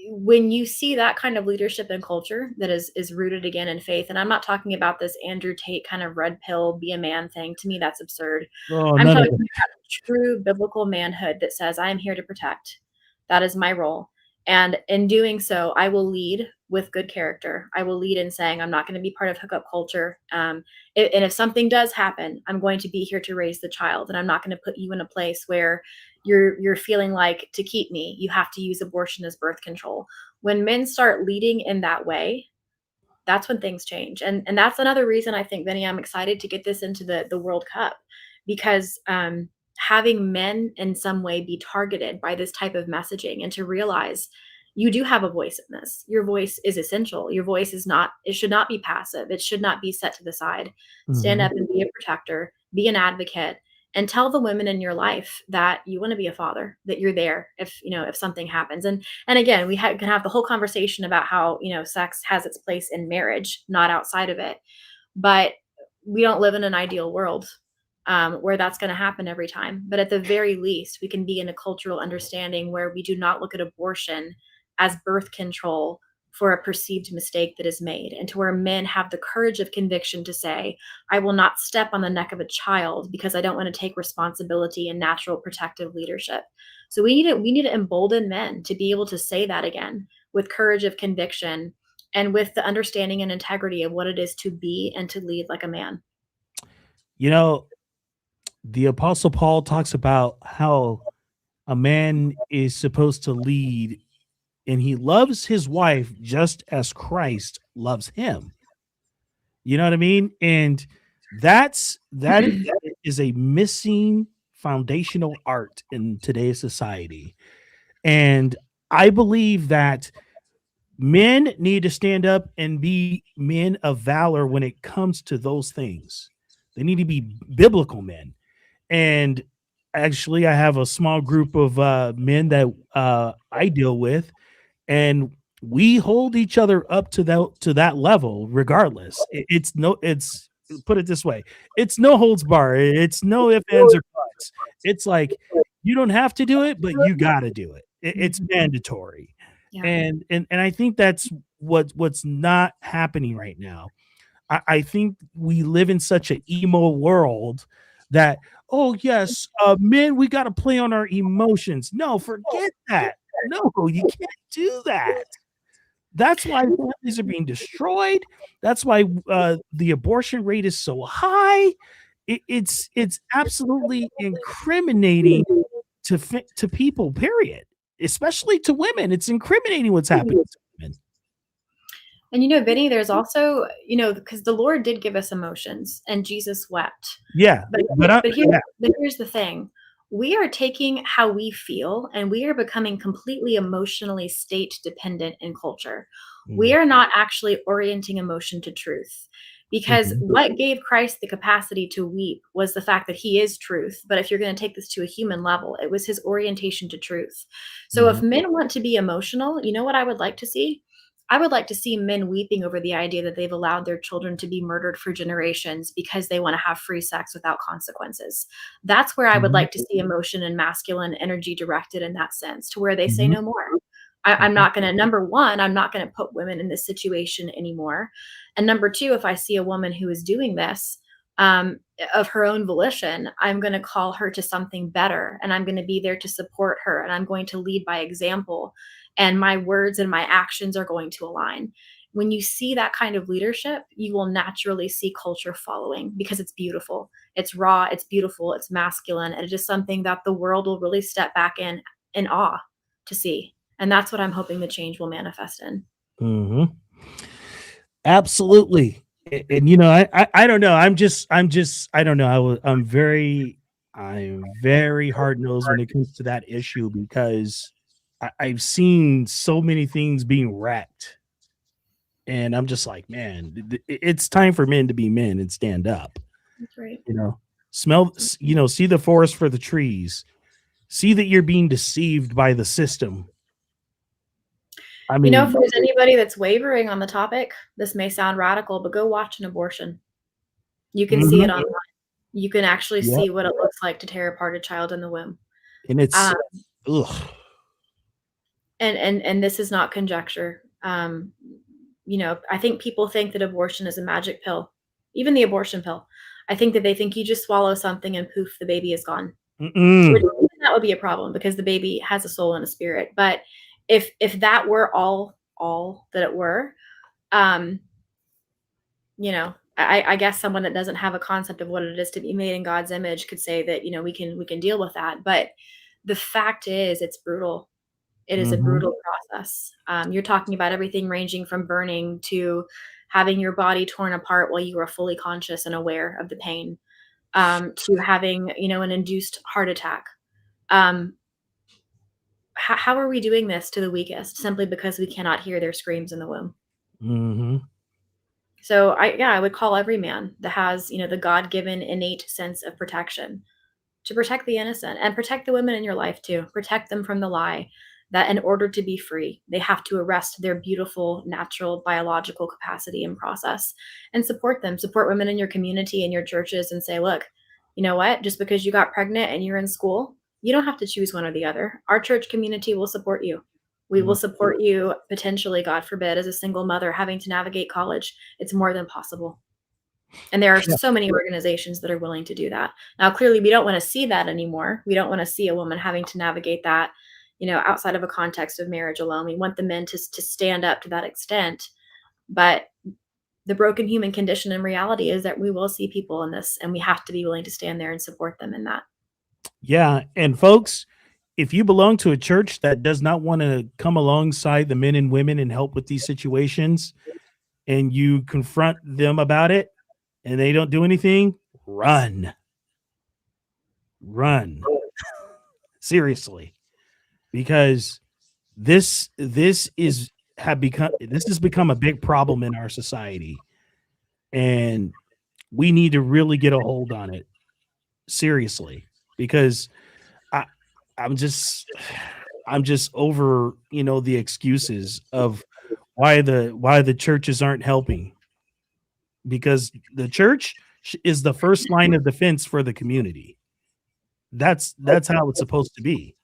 when you see that kind of leadership and culture that is rooted again in faith, and I'm not talking about this Andrew Tate kind of red pill be a man thing. To me, that's absurd. Oh, I'm none of talking it. about true biblical manhood that says, I am here to protect. That is my role. And in doing so, I will lead with good character. I will lead in saying, I'm not going to be part of hookup culture. And if something does happen, I'm going to be here to raise the child. And I'm not going to put you in a place where you're feeling like, to keep me, you have to use abortion as birth control. When men start leading in that way, that's when things change. And that's another reason I think, Vinny, I'm excited to get this into the World Cup, because having men in some way be targeted by this type of messaging, and to realize you do have a voice in this. Your voice is essential. Your voice is not, it should not be passive. It should not be set to the side. Stand Mhm. up and be a protector, be an advocate, and tell the women in your life that you want to be a father, that you're there if something happens. And again, we can have the whole conversation about how, sex has its place in marriage, not outside of it. But we don't live in an ideal world where that's going to happen every time. But at the very least, we can be in a cultural understanding where we do not look at abortion as birth control for a perceived mistake that is made, and to where men have the courage of conviction to say, I will not step on the neck of a child because I don't want to take responsibility and natural protective leadership. So we need to embolden men to be able to say that again with courage of conviction and with the understanding and integrity of what it is to be and to lead like a man. The Apostle Paul talks about how a man is supposed to lead, and he loves his wife just as Christ loves him. You know what I mean? And that is a missing foundational art in today's society. And I believe that men need to stand up and be men of valor when it comes to those things. They need to be biblical men. And actually, I have a small group of men that I deal with, and we hold each other up to that level, regardless. It's put it this way: it's no holds bar. It's no ifs, ands, or buts. It's like you don't have to do it, but you got to do it. It's mandatory. Yeah. And I think that's what's not happening right now. I think we live in such an emo world that, oh yes, men, we got to play on our emotions. No, forget that. No, you can't do that. That's why families are being destroyed. That's why the abortion rate is so high. It's absolutely incriminating to people, period. Especially to women. It's incriminating what's happening to women. And Vinny, there's also, because the Lord did give us emotions and Jesus wept. Yeah. But here's the thing. We are taking how we feel and we are becoming completely emotionally state dependent in culture. We are not actually orienting emotion to truth. Because what gave Christ the capacity to weep was the fact that he is truth. But if you're going to take this to a human level, it was his orientation to truth. So if men want to be emotional, you know what I would like to see? I would like to see men weeping over the idea that they've allowed their children to be murdered for generations because they want to have free sex without consequences. That's where I would like to see emotion and masculine energy directed in that sense, to where they say no more. I'm not going to, number one, I'm not going to put women in this situation anymore. And number two, if I see a woman who is doing this of her own volition, I'm going to call her to something better, and I'm going to be there to support her, and I'm going to lead by example, and my words and my actions are going to align. When you see that kind of leadership, you will naturally see culture following, because it's beautiful. It's raw, it's beautiful, it's masculine, and it is something that the world will really step back in awe to see. And that's what I'm hoping the change will manifest in. Absolutely. And I don't know. I don't know. I'm very hard nosed when it comes to that issue, because I've seen so many things being wrecked, and I'm just like, man, it's time for men to be men and stand up. That's right. See the forest for the trees. See that you're being deceived by the system. I mean, if there's anybody that's wavering on the topic, this may sound radical, but go watch an abortion. You can see it online. You can actually see what it looks like to tear apart a child in the womb. And it's And this is not conjecture. I think people think that abortion is a magic pill, even the abortion pill. I think that they think you just swallow something and poof, the baby is gone. That would be a problem, because the baby has a soul and a spirit. But if that were all that it were, I guess someone that doesn't have a concept of what it is to be made in God's image could say that, we can deal with that. But the fact is, it's brutal. It is a brutal process. You're talking about everything ranging from burning to having your body torn apart while you are fully conscious and aware of the pain, to having, an induced heart attack. How are we doing this to the weakest simply because we cannot hear their screams in the womb? So I would call every man that has, the God-given innate sense of protection to protect the innocent and protect the women in your life too. Protect them from the lie that in order to be free, they have to arrest their beautiful, natural, biological capacity and process, and support them. Support women in your community and your churches and say, look, you know what? Just because you got pregnant and you're in school, you don't have to choose one or the other. Our church community will support you. We will support you potentially, God forbid, as a single mother having to navigate college. It's more than possible. And there are so many organizations that are willing to do that. Now, clearly, we don't want to see that anymore. We don't want to see a woman having to navigate that, outside of a context of marriage alone. We want the men to stand up to that extent. But the broken human condition in reality is that we will see people in this, and we have to be willing to stand there and support them in that. Yeah. And folks, if you belong to a church that does not want to come alongside the men and women and help with these situations, and you confront them about it, and they don't do anything, run. Seriously, because this has become a big problem in our society, and we need to really get a hold on it seriously, because I'm just over, the excuses of why the churches aren't helping. Because the church is the first line of defense for the community. That's how it's supposed to be.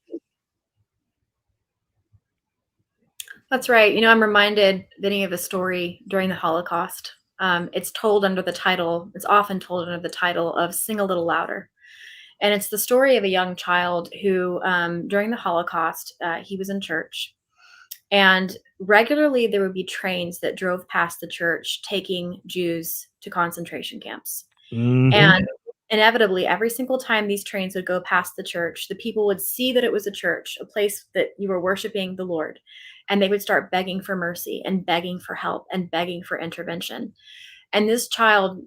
That's right. I'm reminded, Vinny, of a story during the Holocaust. It's often told under the title of Sing a Little Louder. And it's the story of a young child who, during the Holocaust, he was in church. And regularly there would be trains that drove past the church taking Jews to concentration camps. Mm-hmm. And inevitably, every single time these trains would go past the church, the people would see that it was a church, a place that you were worshiping the Lord. And they would start begging for mercy and begging for help and begging for intervention. And this child,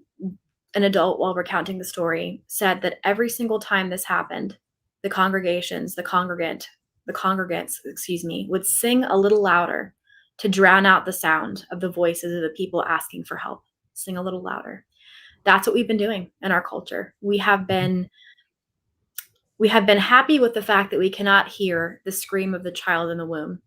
an adult, while recounting the story, said that every single time this happened, the congregants, would sing a little louder to drown out the sound of the voices of the people asking for help. Sing a little louder. That's what we've been doing in our culture. We have been happy with the fact that we cannot hear the scream of the child in the womb.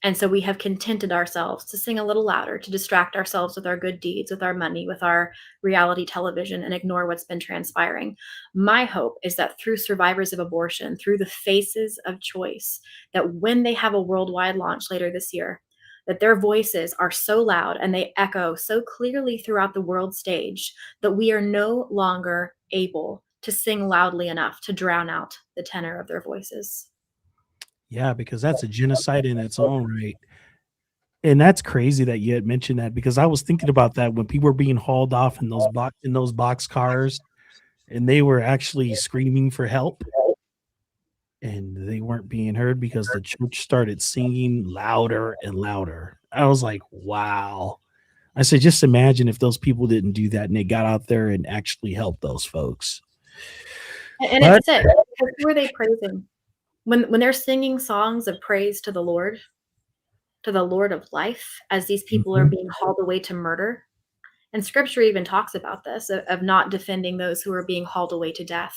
And so we have contented ourselves to sing a little louder, to distract ourselves with our good deeds, with our money, with our reality television, and ignore what's been transpiring. My hope is that through survivors of abortion, through the faces of choice, that when they have a worldwide launch later this year, that their voices are so loud and they echo so clearly throughout the world stage that we are no longer able to sing loudly enough to drown out the tenor of their voices. Yeah, because that's a genocide in its own right. And that's crazy that you had mentioned that, because I was thinking about that when people were being hauled off in those box cars, and they were actually screaming for help, and they weren't being heard because the church started singing louder and louder. I was like, wow. I said, just imagine if those people didn't do that and they got out there and actually helped those folks. And it's sick. Who are they praising? When they're singing songs of praise to the Lord of life, as these people are being hauled away to murder. And scripture even talks about this, of not defending those who are being hauled away to death.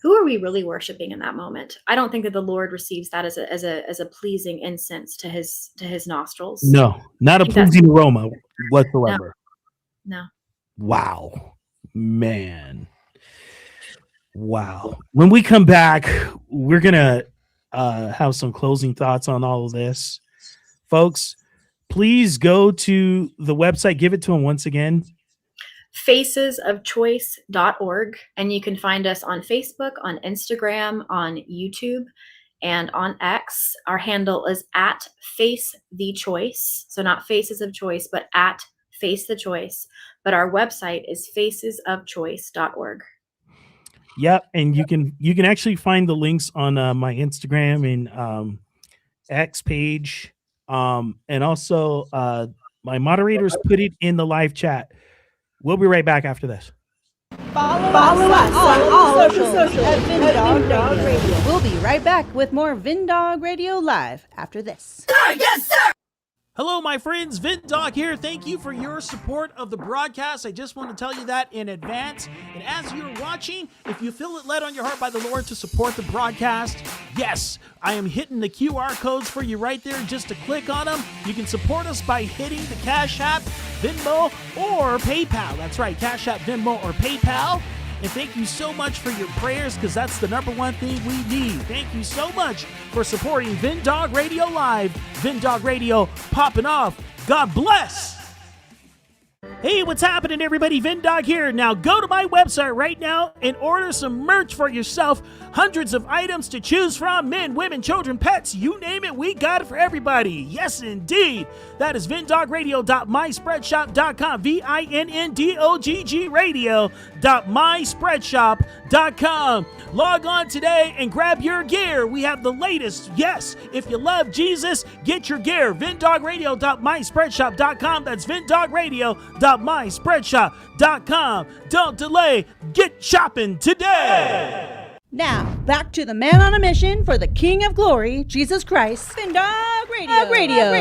Who are we really worshiping in that moment? I don't think that the Lord receives that as a pleasing incense to his nostrils. No, not a pleasing aroma whatsoever. No. Wow, man. Wow. When we come back, we're gonna have some closing thoughts on all of this, folks. Please go to the website. Give it to them once again. Facesofchoice.org, and you can find us on Facebook, on Instagram, on YouTube, and on X. Our handle is at Face the Choice. So not Faces of Choice, but at Face the Choice. But our website is facesofchoice.org. Yep, and you can actually find the links on my Instagram and X page, and also my moderators put it in the live chat. We'll be right back after this. Follow us on all socials at Vindog Radio. We'll be right back with more Vindog Radio Live after this. Yes, sir! Hello, my friends. Podc here. Thank you for your support of the broadcast. I just want to tell you that in advance. And as you're watching, if you feel it led on your heart by the Lord to support the broadcast, yes, I am hitting the QR codes for you right there just to click on them. You can support us by hitting the Cash App, Venmo, or PayPal. That's right, Cash App, Venmo, or PayPal. And thank you so much for your prayers, because that's the number one thing we need. Thank you so much for supporting Podc Radio Live. Podc Radio popping off. God bless. Hey, what's happening, everybody? Podc here. Now go to my website right now and order some merch for yourself. Hundreds of items to choose from. Men, women, children, pets, you name it, we got it for everybody. Yes, indeed. That is VinDogRadio.myspreadshop.com. VINNDOGG Radio.myspreadshop.com. Log on today and grab your gear. We have the latest. Yes, if you love Jesus, get your gear. VinDogRadio.myspreadshop.com. That's VinDogRadio.myspreadshop.com. Don't delay. Get shopping today. Now, back to the man on a mission for the King of Glory, Jesus Christ. Podc Radio.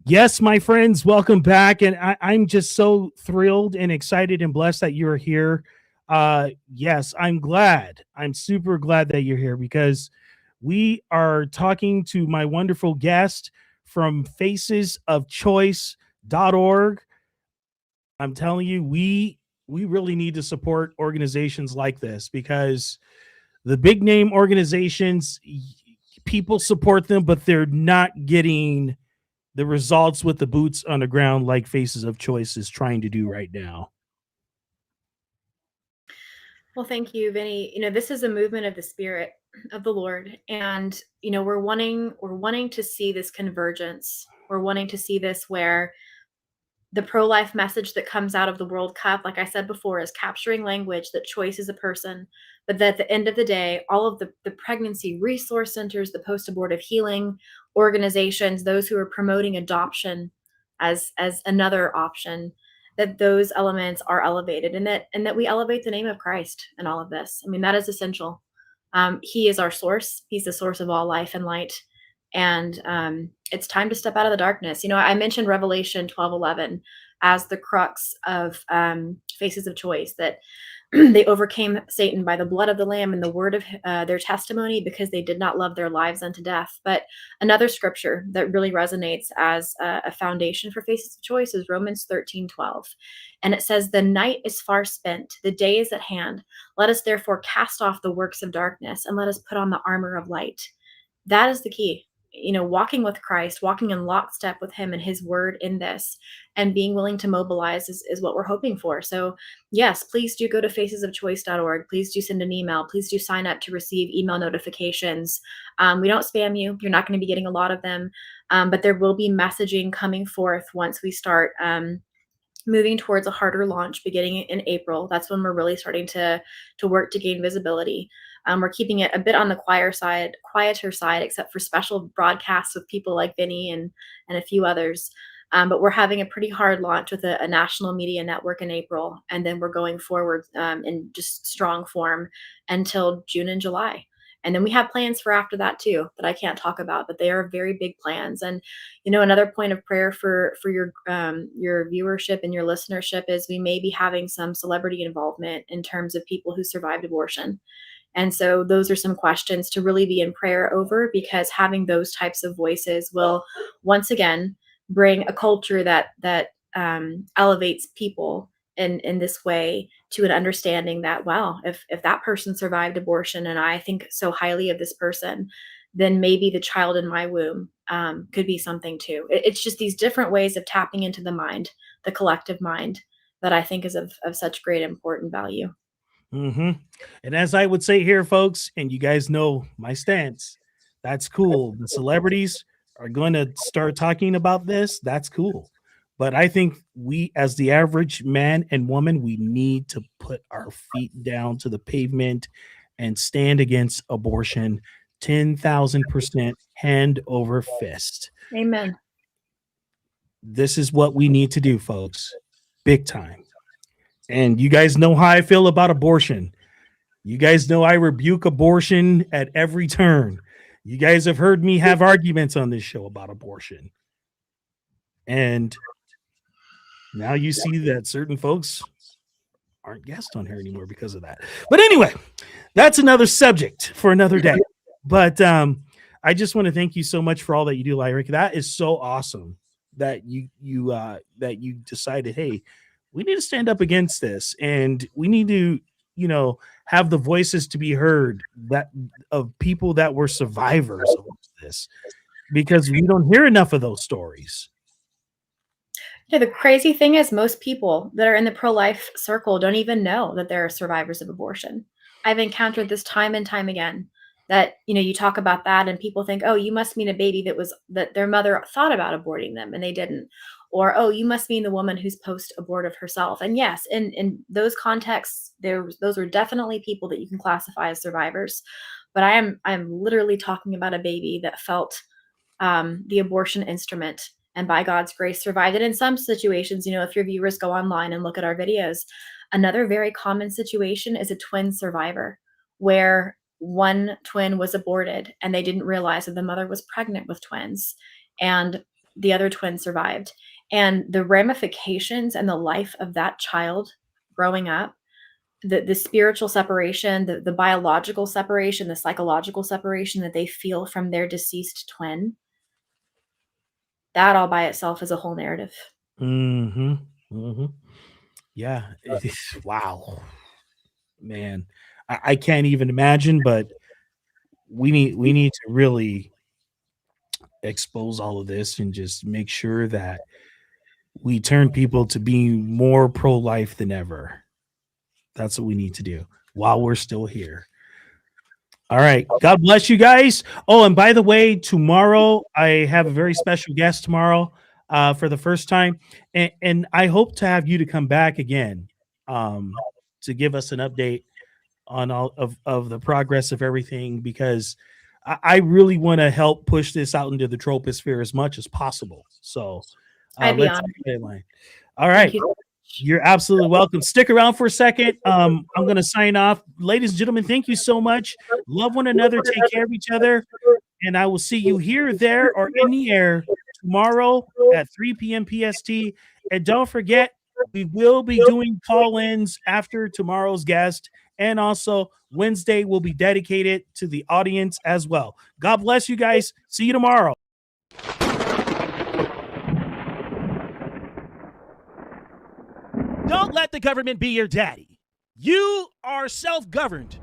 Yes, my friends, welcome back. And I'm just so thrilled and excited and blessed that you're here. Yes, I'm glad. I'm super glad that you're here, because we are talking to my wonderful guest from facesofchoice.org. I'm telling you, we really need to support organizations like this, because the big name organizations, people support them, but they're not getting the results with the boots on the ground like Faces of Choice is trying to do right now. Well, thank you, Vinny. This is a movement of the Spirit of the Lord, and we're wanting to see this convergence. We're wanting to see this where the pro-life message that comes out of the World Cup, like I said before, is capturing language that choice is a person, but that at the end of the day, all of the pregnancy resource centers, the post-abortive healing organizations, those who are promoting adoption as another option, that those elements are elevated, and that we elevate the name of Christ in all of this. I mean, that is essential. He is our source. He's the source of all life and light. And it's time to step out of the darkness. I mentioned Revelation 12:11 as the crux of Faces of Choice, that they overcame Satan by the blood of the Lamb and the word of their testimony, because they did not love their lives unto death. But another scripture that really resonates as a foundation for Faces of Choice is Romans 13:12. And it says, "The night is far spent, the day is at hand. Let us therefore cast off the works of darkness, and let us put on the armor of light." That is the key. Walking with Christ, walking in lockstep with him and his word in this, and being willing to mobilize is what we're hoping for. So yes, please do go to facesofchoice.org. Please do send an email. Please do sign up to receive email notifications. We don't spam you. You're not going to be getting a lot of them, but there will be messaging coming forth once we start moving towards a harder launch beginning in April. That's when we're really starting to work to gain visibility. We're keeping it a bit on the quieter side, except for special broadcasts with people like Vinny and a few others. But we're having a pretty hard launch with a national media network in April. And then we're going forward in just strong form until June and July. And then we have plans for after that too, that I can't talk about, but they are very big plans. And, another point of prayer for your viewership and your listenership is we may be having some celebrity involvement in terms of people who survived abortion. And so those are some questions to really be in prayer over, because having those types of voices will once again bring a culture that elevates people in this way to an understanding that, wow, if that person survived abortion and I think so highly of this person, then maybe the child in my womb could be something too. It's just these different ways of tapping into the mind, the collective mind, that I think is of such great important value. Mm-hmm. And as I would say here, folks, and you guys know my stance, that's cool. The celebrities are going to start talking about this. That's cool. But I think we, as the average man and woman, we need to put our feet down to the pavement and stand against abortion 10,000% hand over fist. Amen. This is what we need to do, folks. Big time. And you guys know how I feel about abortion. You guys know I rebuke abortion at every turn. You guys have heard me have arguments on this show about abortion. And now you see that certain folks aren't guests on here anymore because of that. But anyway, that's another subject for another day. But I just want to thank you so much for all that you do, Lyric. That is so awesome that you decided, hey, we need to stand up against this, and we need to, have the voices to be heard that of people that were survivors of this, because we don't hear enough of those stories. Yeah, the crazy thing is most people that are in the pro-life circle don't even know that they're survivors of abortion. I've encountered this time and time again, that, you talk about that and people think, oh, you must mean a baby that their mother thought about aborting them and they didn't. Or, oh, you must mean the woman who's post-abortive herself. And yes, in those contexts, those are definitely people that you can classify as survivors. But I'm literally talking about a baby that felt the abortion instrument, and by God's grace survived it. In some situations, if your viewers go online and look at our videos, another very common situation is a twin survivor, where one twin was aborted and they didn't realize that the mother was pregnant with twins, and the other twin survived. And the ramifications and the life of that child growing up, the spiritual separation, the biological separation, the psychological separation that they feel from their deceased twin, that all by itself is a whole narrative. Mm-hmm. Mm-hmm. Yeah. Wow. Man, I can't even imagine, but we need to really expose all of this and just make sure that we turn people to being more pro-life than ever. That's what we need to do while we're still here. All right. God bless you guys. Oh, and by the way, tomorrow I have a very special guest tomorrow for the first time. And I hope to have you to come back again to give us an update on all of the progress of everything, because I really want to help push this out into the troposphere as much as possible. So let's get in line. All right. You're absolutely welcome. Stick around for a second. I'm going to sign off. Ladies and gentlemen, thank you so much. Love one another. Take care of each other. And I will see you here, there, or in the air tomorrow at 3 p.m. PST. And don't forget, we will be doing call-ins after tomorrow's guest. And also Wednesday will be dedicated to the audience as well. God bless you guys. See you tomorrow. Don't let the government be your daddy. You are self-governed.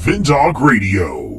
Podc Radio.